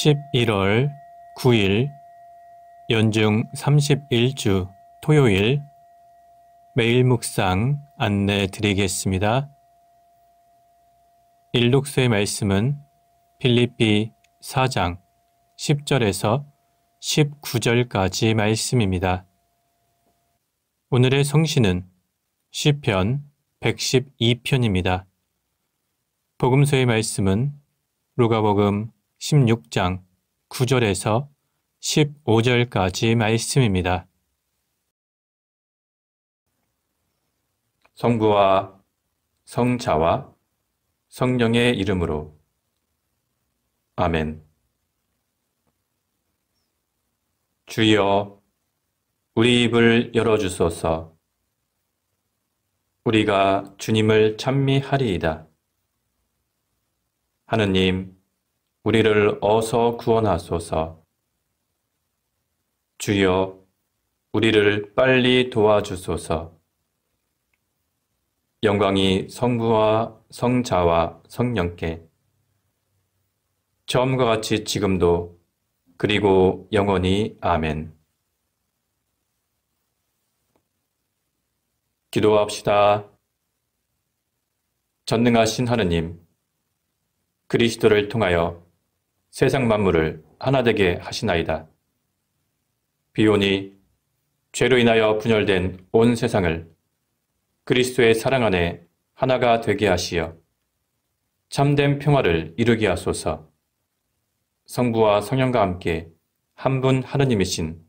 11월 9일 연중 31주 토요일 매일 묵상 안내 드리겠습니다. 일독서의 말씀은 필립비 4장 10절에서 19절까지 말씀입니다. 오늘의 성시는 시편 112편입니다. 복음서의 말씀은 루가복음 16장 9절에서 15절까지 말씀입니다. 성부와 성자와 성령의 이름으로 아멘. 주여, 우리 입을 열어주소서. 우리가 주님을 찬미하리이다. 하느님, 우리를 어서 구원하소서. 주여, 우리를 빨리 도와주소서. 영광이 성부와 성자와 성령께 처음과 같이 지금도 그리고 영원히 아멘. 기도합시다. 전능하신 하느님, 그리스도를 통하여 세상 만물을 하나 되게 하시나이다. 비오니 죄로 인하여 분열된 온 세상을 그리스도의 사랑 안에 하나가 되게 하시어 참된 평화를 이루게 하소서. 성부와 성령과 함께 한 분 하느님이신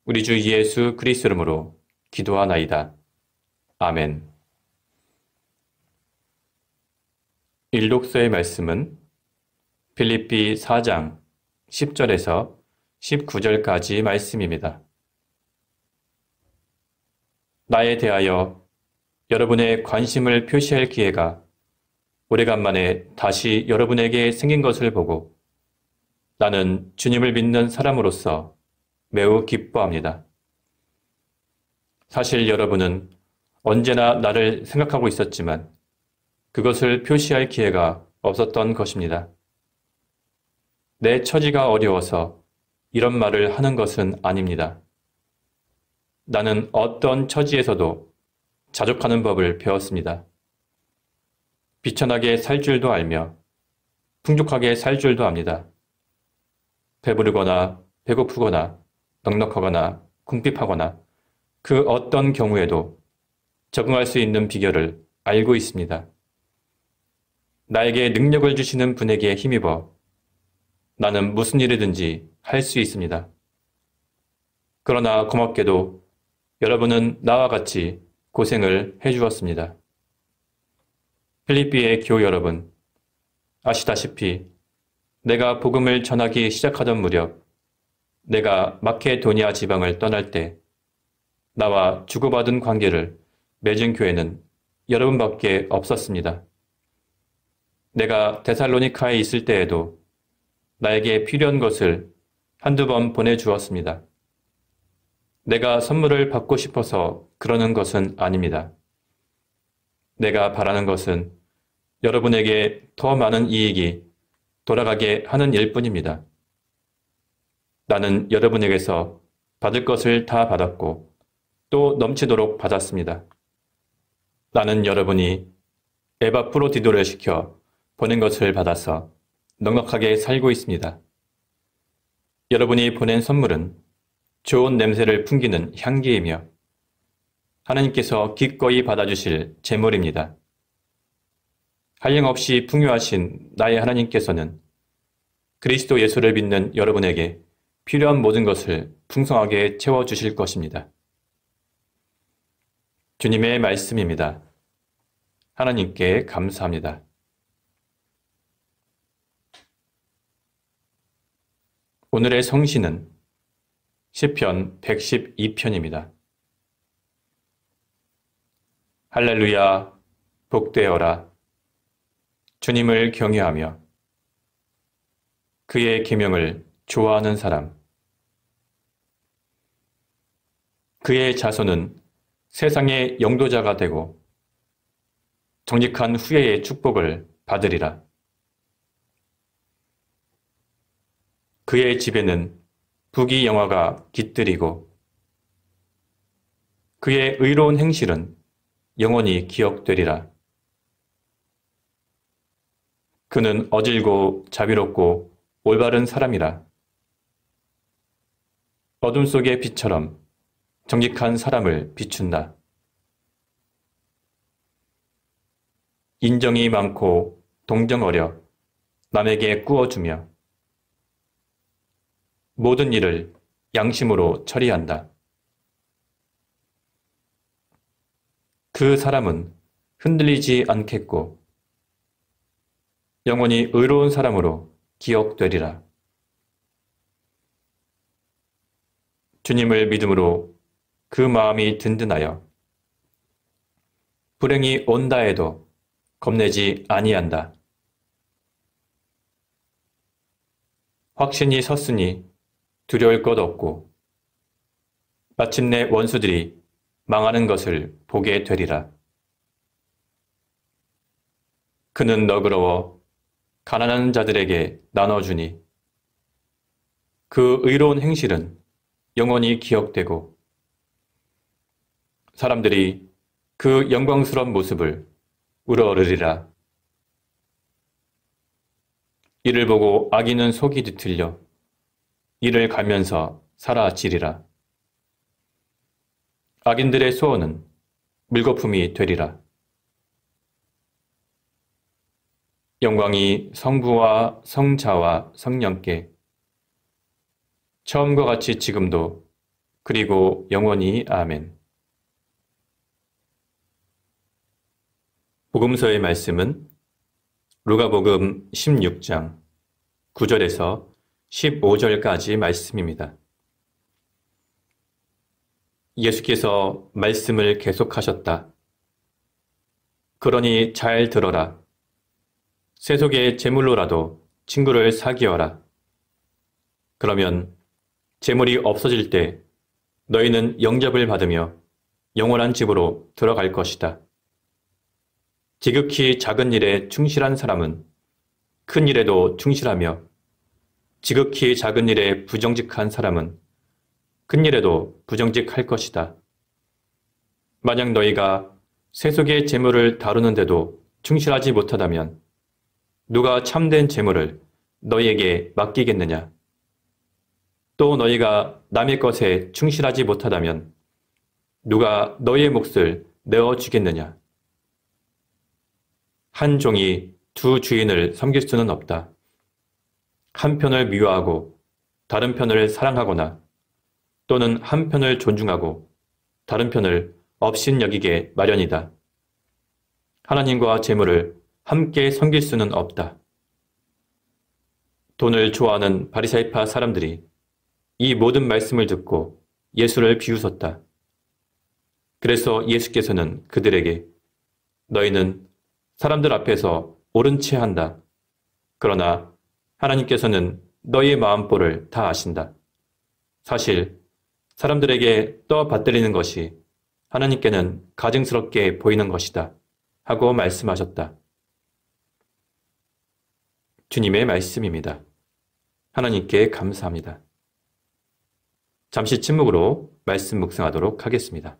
우리 주 예수 그리스도 이름으로 기도하나이다. 아멘. 일독서의 말씀은 필립비 4장 10절에서 19절까지 말씀입니다. 나에 대하여 여러분의 관심을 표시할 기회가 오래간만에 다시 여러분에게 생긴 것을 보고 나는 주님을 믿는 사람으로서 매우 기뻐합니다. 사실 여러분은 언제나 나를 생각하고 있었지만 그것을 표시할 기회가 없었던 것입니다. 내 처지가 어려워서 이런 말을 하는 것은 아닙니다. 나는 어떤 처지에서도 자족하는 법을 배웠습니다. 비천하게 살 줄도 알며 풍족하게 살 줄도 압니다. 배부르거나 배고프거나 넉넉하거나 궁핍하거나 그 어떤 경우에도 적응할 수 있는 비결을 알고 있습니다. 나에게 능력을 주시는 분에게 힘입어 나는 무슨 일이든지 할 수 있습니다. 그러나 고맙게도 여러분은 나와 같이 고생을 해주었습니다. 필립비의 교우 여러분, 아시다시피 내가 복음을 전하기 시작하던 무렵 내가 마케도니아 지방을 떠날 때 나와 주고받은 관계를 맺은 교회는 여러분밖에 없었습니다. 내가 데살로니카에 있을 때에도 나에게 필요한 것을 한두 번 보내주었습니다. 내가 선물을 받고 싶어서 그러는 것은 아닙니다. 내가 바라는 것은 여러분에게 더 많은 이익이 돌아가게 하는 일뿐입니다. 나는 여러분에게서 받을 것을 다 받았고 또 넘치도록 받았습니다. 나는 여러분이 에바프로디도를 시켜 보낸 것을 받아서 넉넉하게 살고 있습니다. 여러분이 보낸 선물은 좋은 냄새를 풍기는 향기이며 하나님께서 기꺼이 받아주실 재물입니다. 한량없이 풍요하신 나의 하나님께서는 그리스도 예수를 믿는 여러분에게 필요한 모든 것을 풍성하게 채워주실 것입니다. 주님의 말씀입니다. 하나님께 감사합니다. 오늘의 성시는 시편 112편입니다. 할렐루야, 복되어라. 주님을 경외하며 그의 계명을 좋아하는 사람. 그의 자손은 세상의 영도자가 되고 정직한 후예의 축복을 받으리라. 그의 집에는 부귀영화가 깃들이고 그의 의로운 행실은 영원히 기억되리라. 그는 어질고 자비롭고 올바른 사람이라. 어둠 속의 빛처럼 정직한 사람을 비춘다. 인정이 많고 동정어려 남에게 꾸어주며 모든 일을 양심으로 처리한다. 그 사람은 흔들리지 않겠고 영원히 의로운 사람으로 기억되리라. 주님을 믿음으로 그 마음이 든든하여 불행이 온다 해도 겁내지 아니한다. 확신이 섰으니 두려울 것 없고 마침내 원수들이 망하는 것을 보게 되리라. 그는 너그러워 가난한 자들에게 나눠주니 그 의로운 행실은 영원히 기억되고 사람들이 그 영광스러운 모습을 우러르리라. 이를 보고 악인은 속이 뒤틀려 이를 갈면서 사라지리라. 악인들의 소원은 물거품이 되리라. 영광이 성부와 성자와 성령께 처음과 같이 지금도 그리고 영원히 아멘. 복음서의 말씀은 루가복음 16장 9절에서 15절까지 말씀입니다. 예수께서 말씀을 계속하셨다. 그러니 잘 들어라. 세속의 재물로라도 친구를 사귀어라. 그러면 재물이 없어질 때 너희는 영접을 받으며 영원한 집으로 들어갈 것이다. 지극히 작은 일에 충실한 사람은 큰 일에도 충실하며 지극히 작은 일에 부정직한 사람은 큰 일에도 부정직할 것이다. 만약 너희가 세속의 재물을 다루는데도 충실하지 못하다면 누가 참된 재물을 너희에게 맡기겠느냐? 또 너희가 남의 것에 충실하지 못하다면 누가 너희의 몫을 내어주겠느냐? 한 종이 두 주인을 섬길 수는 없다. 한 편을 미워하고 다른 편을 사랑하거나 또는 한 편을 존중하고 다른 편을 업신여기게 마련이다. 하나님과 재물을 함께 섬길 수는 없다. 돈을 좋아하는 바리사이파 사람들이 이 모든 말씀을 듣고 예수를 비웃었다. 그래서 예수께서는 그들에게 너희는 사람들 앞에서 옳은 채 한다. 그러나 하나님께서는 너희의 마음보를 다 아신다. 사실 사람들에게 떠받들리는 것이 하나님께는 가증스럽게 보이는 것이다. 하고 말씀하셨다. 주님의 말씀입니다. 하나님께 감사합니다. 잠시 침묵으로 말씀 묵상하도록 하겠습니다.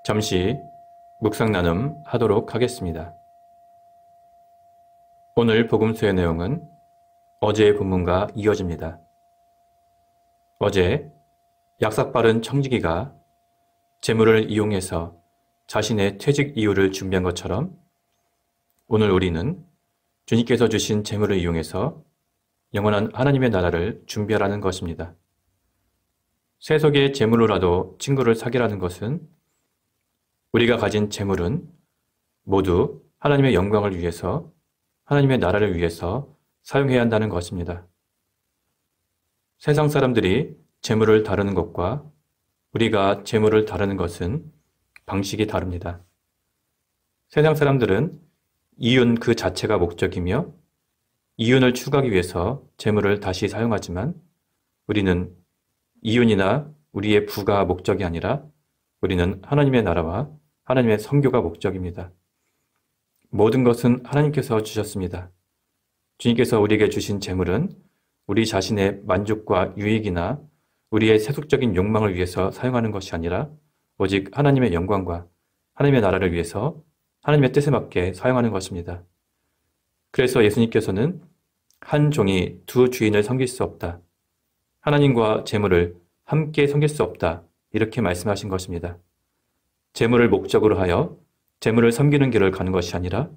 잠시 묵상 나눔 하도록 하겠습니다. 오늘 복음서의 내용은 어제의 본문과 이어집니다. 어제 약삭빠른 청지기가 재물을 이용해서 자신의 퇴직 이유를 준비한 것처럼 오늘 우리는 주님께서 주신 재물을 이용해서 영원한 하나님의 나라를 준비하라는 것입니다. 세속의 재물로라도 친구를 사귀라는 것은 우리가 가진 재물은 모두 하나님의 영광을 위해서, 하나님의 나라를 위해서 사용해야 한다는 것입니다. 세상 사람들이 재물을 다루는 것과 우리가 재물을 다루는 것은 방식이 다릅니다. 세상 사람들은 이윤 그 자체가 목적이며 이윤을 추구하기 위해서 재물을 다시 사용하지만 우리는 이윤이나 우리의 부가 목적이 아니라 우리는 하나님의 나라와 하나님의 선교가 목적입니다. 모든 것은 하나님께서 주셨습니다. 주님께서 우리에게 주신 재물은 우리 자신의 만족과 유익이나 우리의 세속적인 욕망을 위해서 사용하는 것이 아니라 오직 하나님의 영광과 하나님의 나라를 위해서 하나님의 뜻에 맞게 사용하는 것입니다. 그래서 예수님께서는 한 종이 두 주인을 섬길 수 없다. 하나님과 재물을 함께 섬길 수 없다. 이렇게 말씀하신 것입니다. 재물을 목적으로 하여 재물을 섬기는 길을 가는 것이 아니라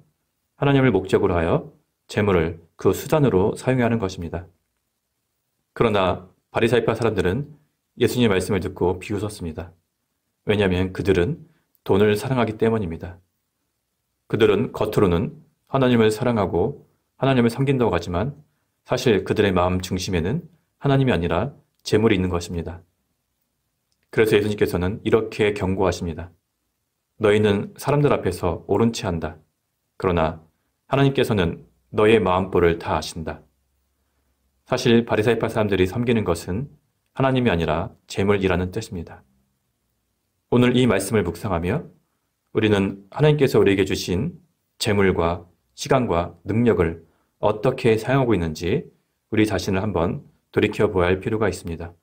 하나님을 목적으로 하여 재물을 그 수단으로 사용해야 하는 것입니다. 그러나 바리사이파 사람들은 예수님의 말씀을 듣고 비웃었습니다. 왜냐하면 그들은 돈을 사랑하기 때문입니다. 그들은 겉으로는 하나님을 사랑하고 하나님을 섬긴다고 하지만 사실 그들의 마음 중심에는 하나님이 아니라 재물이 있는 것입니다. 그래서 예수님께서는 이렇게 경고하십니다. 너희는 사람들 앞에서 옳은 채 한다. 그러나 하나님께서는 너의 마음보를 다 아신다. 사실 바리사이파 사람들이 섬기는 것은 하나님이 아니라 재물이라는 뜻입니다. 오늘 이 말씀을 묵상하며 우리는 하나님께서 우리에게 주신 재물과 시간과 능력을 어떻게 사용하고 있는지 우리 자신을 한번 돌이켜보아야 할 필요가 있습니다.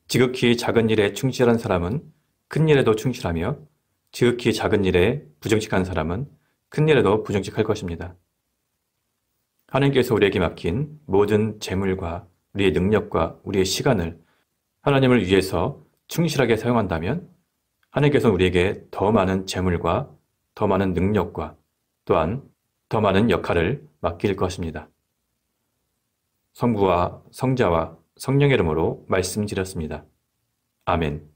지극히 작은 일에 충실한 사람은 큰 일에도 충실하며 지극히 작은 일에 부정직한 사람은 큰 일에도 부정직할 것입니다. 하나님께서 우리에게 맡긴 모든 재물과 우리의 능력과 우리의 시간을 하나님을 위해서 충실하게 사용한다면 하나님께서 우리에게 더 많은 재물과 더 많은 능력과 또한 더 많은 역할을 맡길 것입니다. 성부와 성자와 성령의 이름으로 말씀드렸습니다. 아멘.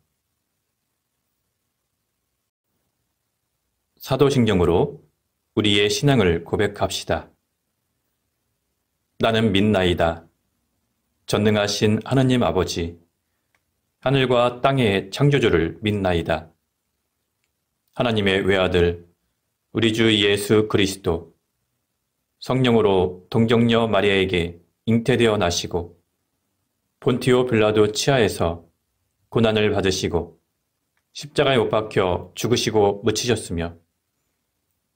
사도신경으로 우리의 신앙을 고백합시다. 나는 믿나이다. 전능하신 하나님 아버지, 하늘과 땅의 창조주를 믿나이다. 하나님의 외아들, 우리 주 예수 그리스도, 성령으로 동정녀 마리아에게 잉태되어 나시고 본티오 빌라도 치하에서 고난을 받으시고 십자가에 못 박혀 죽으시고 묻히셨으며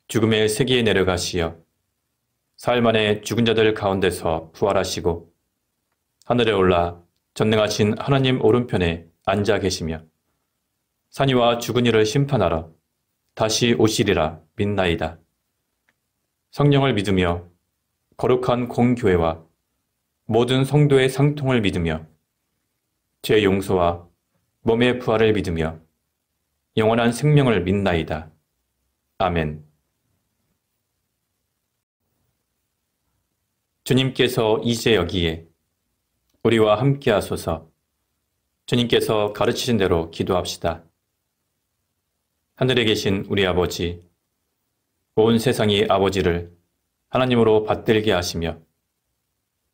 죽음의 세기에 내려가시어 사흘 만에 죽은 자들 가운데서 부활하시고 하늘에 올라 전능하신 하나님 오른편에 앉아 계시며 산이와 죽은 이를 심판하러 다시 오시리라 믿나이다. 성령을 믿으며 거룩한 공교회와 모든 성도의 상통을 믿으며 죄 용서와 몸의 부활을 믿으며 영원한 생명을 믿나이다. 아멘. 주님께서 이제 여기에 우리와 함께 하소서. 주님께서 가르치신 대로 기도합시다. 하늘에 계신 우리 아버지, 온 세상이 아버지를 하나님으로 받들게 하시며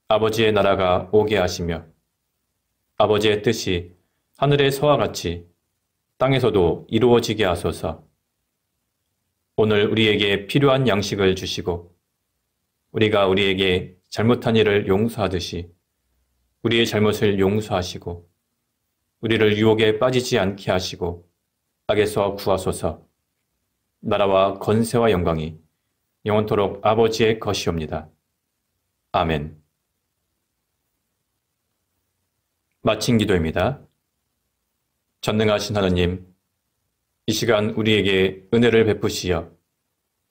아버지의 나라가 오게 하시며 아버지의 뜻이 하늘에서와 같이 땅에서도 이루어지게 하소서. 오늘 우리에게 필요한 양식을 주시고 우리가 우리에게 잘못한 일을 용서하듯이 우리의 잘못을 용서하시고 우리를 유혹에 빠지지 않게 하시고 악에서 구하소서. 나라와 권세와 영광이 영원토록 아버지의 것이옵니다. 아멘. 마친 기도입니다. 전능하신 하느님, 이 시간 우리에게 은혜를 베푸시어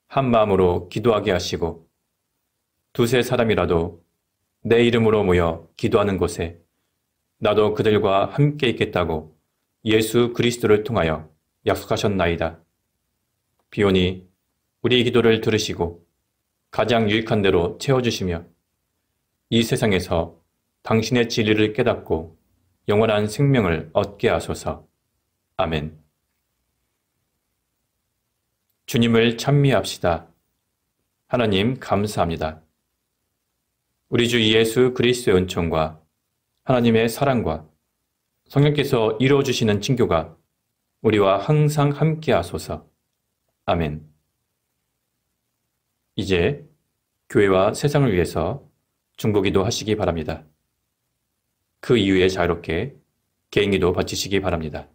한 마음으로 기도하게 하시고 두세 사람이라도 내 이름으로 모여 기도하는 곳에 나도 그들과 함께 있겠다고 예수 그리스도를 통하여 약속하셨나이다. 비오니 우리의 기도를 들으시고 가장 유익한 대로 채워주시며 이 세상에서 당신의 진리를 깨닫고 영원한 생명을 얻게 하소서. 아멘. 주님을 찬미합시다. 하나님 감사합니다. 우리 주 예수 그리스도의 은총과 하나님의 사랑과 성령께서 이루어주시는 친교가 우리와 항상 함께 하소서. 아멘. 이제 교회와 세상을 위해서 중보기도 하시기 바랍니다. 그 이후에 자유롭게 개인기도 바치시기 바랍니다.